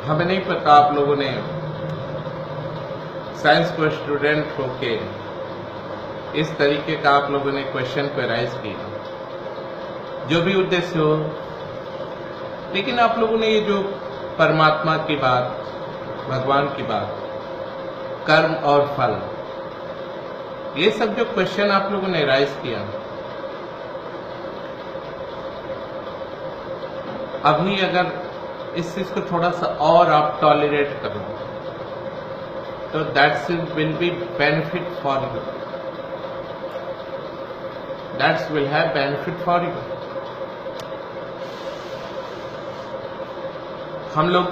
हमें नहीं पता आप लोगों ने साइंस को स्टूडेंट होके इस तरीके का आप लोगों ने क्वेश्चन को राइज किया, जो भी उद्देश्य हो, लेकिन आप लोगों ने ये जो परमात्मा की बात, भगवान की बात, कर्म और फल, ये सब जो क्वेश्चन आप लोगों ने राइज किया, अभी अगर इस चीज को थोड़ा सा और आप टॉलरेट करो तो that's will be benefit for you, that's will have benefit for you. हम लोग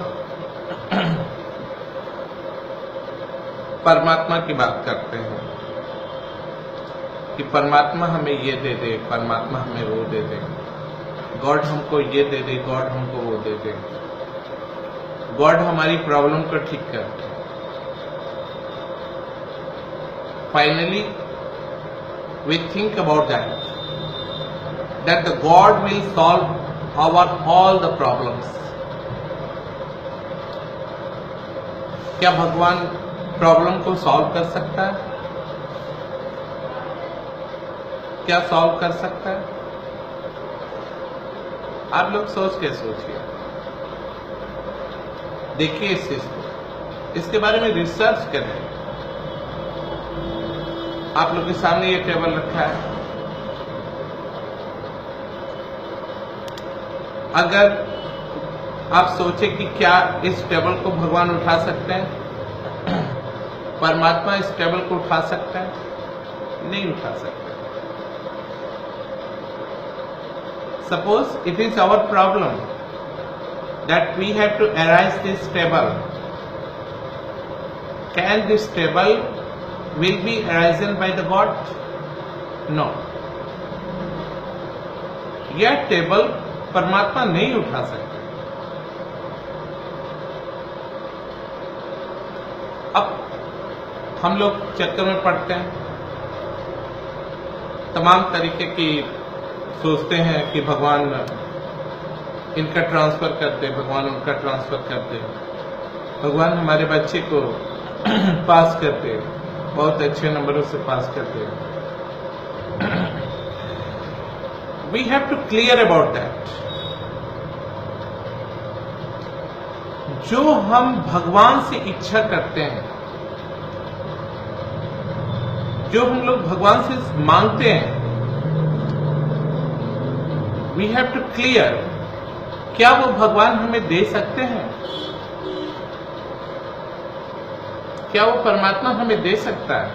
परमात्मा की बात करते हैं कि परमात्मा हमें ये दे दे, परमात्मा हमें वो दे दे, गॉड हमको ये दे दे, गॉड हमको वो दे दे, गॉड हमारी प्रॉब्लम को ठीक कर दे। Finally we think about that the god will solve our all the problems. क्या भगवान प्रॉब्लम को सॉल्व कर सकता है? क्या सॉल्व कर सकता है? आप लोग सोच के सोचिए, देखिए इस चीज को, इसके बारे में रिसर्च करें। आप लोग के सामने ये टेबल रखा है, अगर आप सोचे कि क्या इस टेबल को भगवान उठा सकते हैं, परमात्मा इस टेबल को उठा सकता है? नहीं उठा सकता। Suppose it is our problem that we have to arise this table. Can this table will be arisen by the God? No. यह टेबल परमात्मा नहीं उठा सकते। अब हम लोग चक्कर में पड़ते हैं, तमाम तरीके की सोचते हैं कि भगवान इनका ट्रांसफर करते, भगवान उनका ट्रांसफर करते, भगवान हमारे बच्चे को पास करते, बहुत अच्छे नंबरों से पास करते। We have to clear about that. जो हम भगवान से इच्छा करते हैं, जो हम लोग भगवान से मांगते हैं, वी हैव टू क्लियर, क्या वो भगवान हमें दे सकते हैं? क्या वो परमात्मा हमें दे सकता है?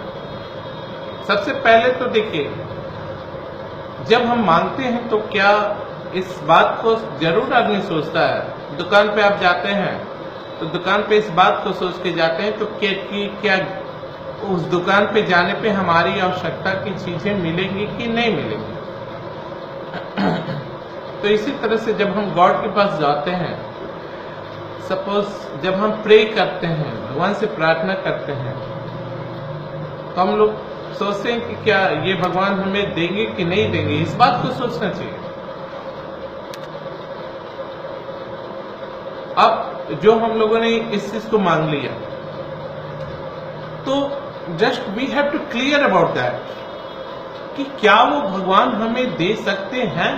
सबसे पहले तो देखिए, जब हम मांगते हैं तो क्या इस बात को जरूर आदमी सोचता है, दुकान पे आप जाते हैं तो दुकान पे इस बात को सोच के जाते हैं तो क्या उस दुकान पे जाने पे हमारी आवश्यकता की चीजें मिलेंगी कि नहीं मिलेंगी? तो इसी तरह से जब हम गॉड के पास जाते हैं, सपोज जब हम प्रे करते हैं, भगवान से प्रार्थना करते हैं, तो हम लोग सोचते हैं कि क्या ये भगवान हमें देंगे कि नहीं देंगे, इस बात को सोचना चाहिए। अब जो हम लोगों ने इस चीज को मांग लिया, तो just we have to clear about that कि क्या वो भगवान हमें दे सकते हैं?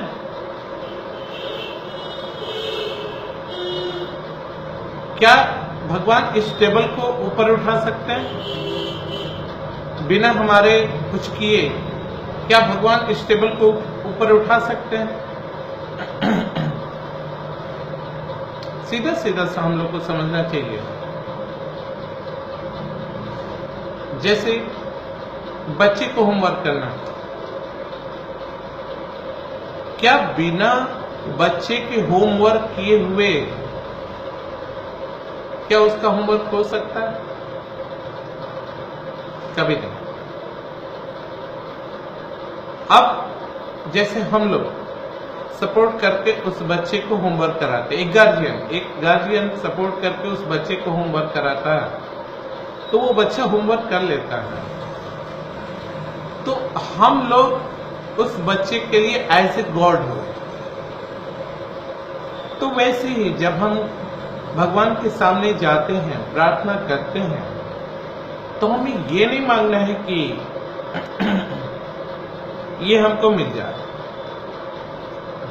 क्या भगवान इस टेबल को ऊपर उठा सकते हैं बिना हमारे कुछ किए? क्या भगवान इस टेबल को ऊपर उठा सकते हैं? सीधा सीधा सा हम लोग को समझना चाहिए। जैसे बच्चे को होमवर्क करना, क्या बिना बच्चे के होमवर्क किए हुए क्या उसका होमवर्क हो सकता है? कभी नहीं। अब जैसे हम लोग सपोर्ट करके उस बच्चे को होमवर्क कराते, एक गार्जियन सपोर्ट करके उस बच्चे को होमवर्क कराता है, तो वो बच्चा होमवर्क कर लेता है। तो हम लोग उस बच्चे के लिए एज ए गॉड हुए। तो वैसे ही जब हम भगवान के सामने जाते हैं, प्रार्थना करते हैं, तो हमें ये नहीं मांगना है कि ये हमको मिल जाए,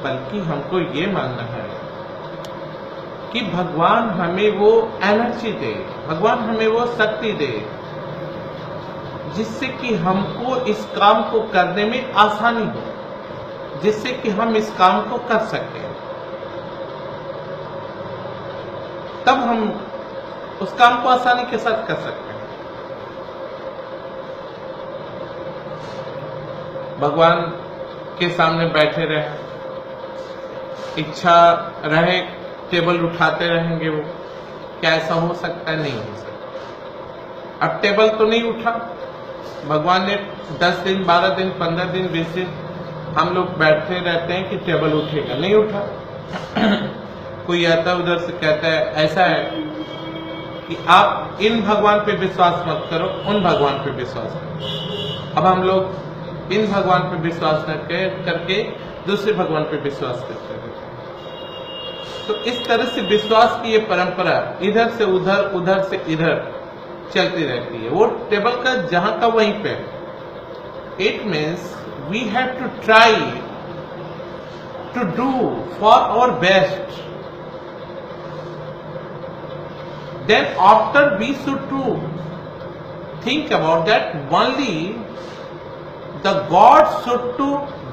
बल्कि हमको ये मांगना है कि भगवान हमें वो एनर्जी दे, भगवान हमें वो शक्ति दे, जिससे कि हमको इस काम को करने में आसानी हो, जिससे कि हम इस काम को कर सकें। तब हम उस काम को आसानी के साथ कर सकते हैं। भगवान के सामने बैठे रहे, इच्छा रहे टेबल उठाते रहेंगे, वो क्या ऐसा हो सकता है? नहीं हो सकता। अब टेबल तो नहीं उठा, भगवान ने 10 दिन 12 दिन 15 दिन 20 दिन हम लोग बैठते रहते हैं कि टेबल उठेगा, नहीं उठा। कोई आता उधर से कहता है ऐसा है कि आप इन भगवान पे विश्वास मत करो, उन भगवान पे विश्वास करो। अब हम लोग इन भगवान पे विश्वास करके दूसरे भगवान पे विश्वास करते हैं। तो इस तरह से विश्वास की ये परंपरा इधर से उधर, उधर से इधर चलती रहती है। वो टेबल का जहां का वहीं पे। It means we have to try to do for our best, then after we should to think about that only the God should to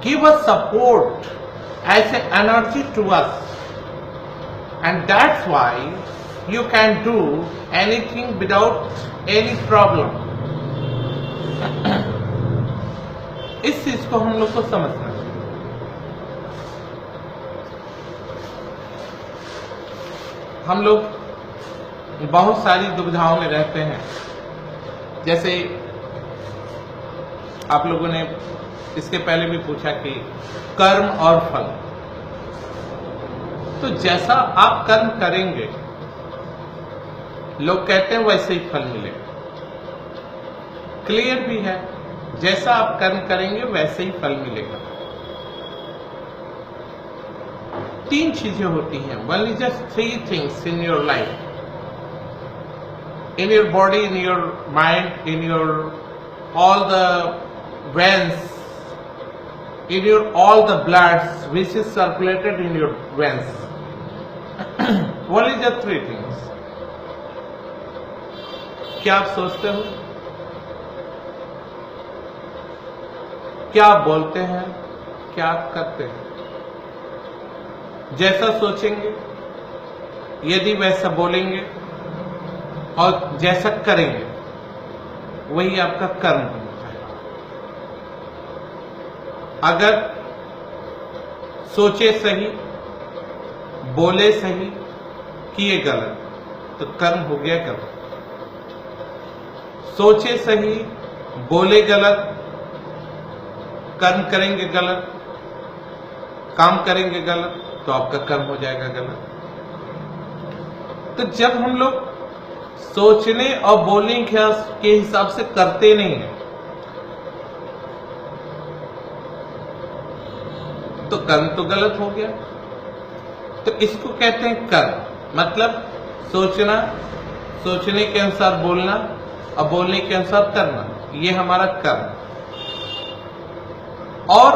give us support as an energy to us, and that's why you can do anything without any problem. इस चीज को हम लोग को समझना है। हम लोग बहुत सारी दुविधाओं में रहते हैं। जैसे आप लोगों ने इसके पहले भी पूछा कि कर्म और फल, तो जैसा आप कर्म करेंगे लोग कहते हैं वैसे ही फल मिलेगा। क्लियर भी है, जैसा आप कर्म करेंगे वैसे ही फल मिलेगा। 3 चीजें होती हैं, only just 3 things in your life, in your body, in your mind, in your all the veins, in your all the bloods which is circulated in your veins. Only just 3 things. क्या आप सोचते हो? क्या आप बोलते हैं? क्या आप करते हैं? जैसा सोचेंगे, यदि वैसा बोलेंगे और जैसा करेंगे, वही आपका कर्म होता है। अगर सोचे सही, बोले सही, किए गलत, तो कर्म हो गया गलत। सोचे सही, बोले गलत, कर्म करेंगे गलत, काम करेंगे गलत, तो आपका कर्म हो जाएगा गलत। तो जब हम लोग सोचने और बोलने के हिसाब से करते नहीं है, तो कर्म तो गलत हो गया। तो इसको कहते हैं कर्म। मतलब सोचना, सोचने के अनुसार बोलना और बोलने के अनुसार करना, ये हमारा कर्म। और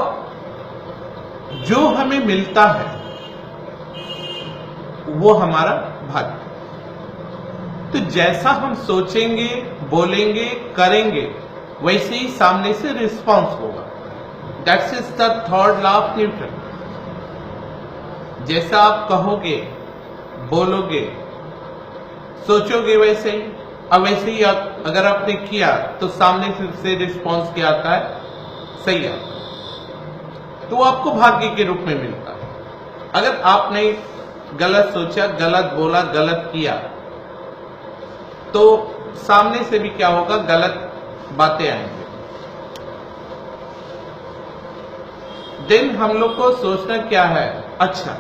जो हमें मिलता है वो हमारा भाग्य। तो जैसा हम सोचेंगे, बोलेंगे, करेंगे, वैसे ही सामने से रिस्पॉन्स होगा। That's is the 3rd law of Newton. जैसा आप कहोगे, बोलोगे, सोचोगे, वैसे ही, और वैसे ही अगर आपने किया तो सामने से रिस्पॉन्स क्या आता है? सही आता है। तो आपको भाग्य के रूप में मिलता है। अगर आपने गलत सोचा, गलत बोला, गलत किया, तो सामने से भी क्या होगा? गलत बातें आएंगे। दिन हम लोग को सोचना क्या है? अच्छा,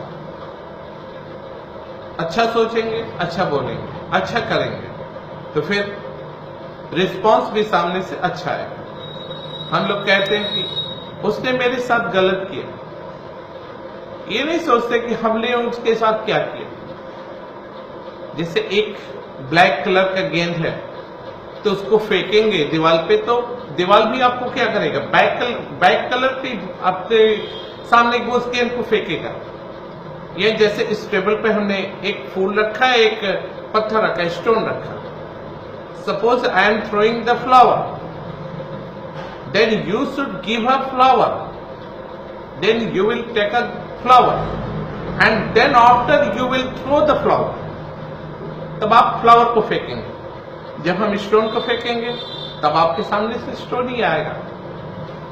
अच्छा सोचेंगे, अच्छा बोलेंगे, अच्छा करेंगे, तो फिर रिस्पॉन्स भी सामने से अच्छा आएगा। हम लोग कहते हैं कि उसने मेरे साथ गलत किया, ये नहीं सोचते कि हमने उसके साथ क्या किया। जैसे एक ब्लैक कलर का गेंद है तो उसको फेंकेंगे दीवार पे, तो दीवार भी आपको क्या करेगा, बैक कलर की आपके सामने उस गेंद को फेंकेगा। ये जैसे इस टेबल पे हमने एक फूल रखा है, एक पत्थर रखा है, स्टोन रखा। Suppose I am throwing the flower, then you should give a flower, then you will take a flower and then after you will throw the flower. तब आप फ्लावर को फेंकेंगे। जब हम स्टोन को फेंकेंगे तब आपके सामने से स्टोन ही आएगा।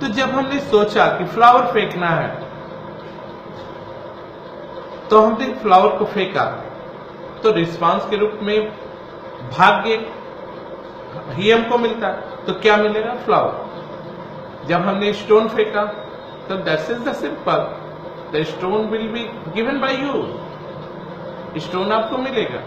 तो जब हमने सोचा कि फ्लावर फेंकना है तो हमने फ्लावर को फेंका, तो रिस्पांस के रूप में भाग्य ही हमको मिलता, तो क्या मिलेगा, फ्लावर। जब हमने स्टोन फेंका तो that is the simple, the stone will be given by you, stone आपको मिलेगा।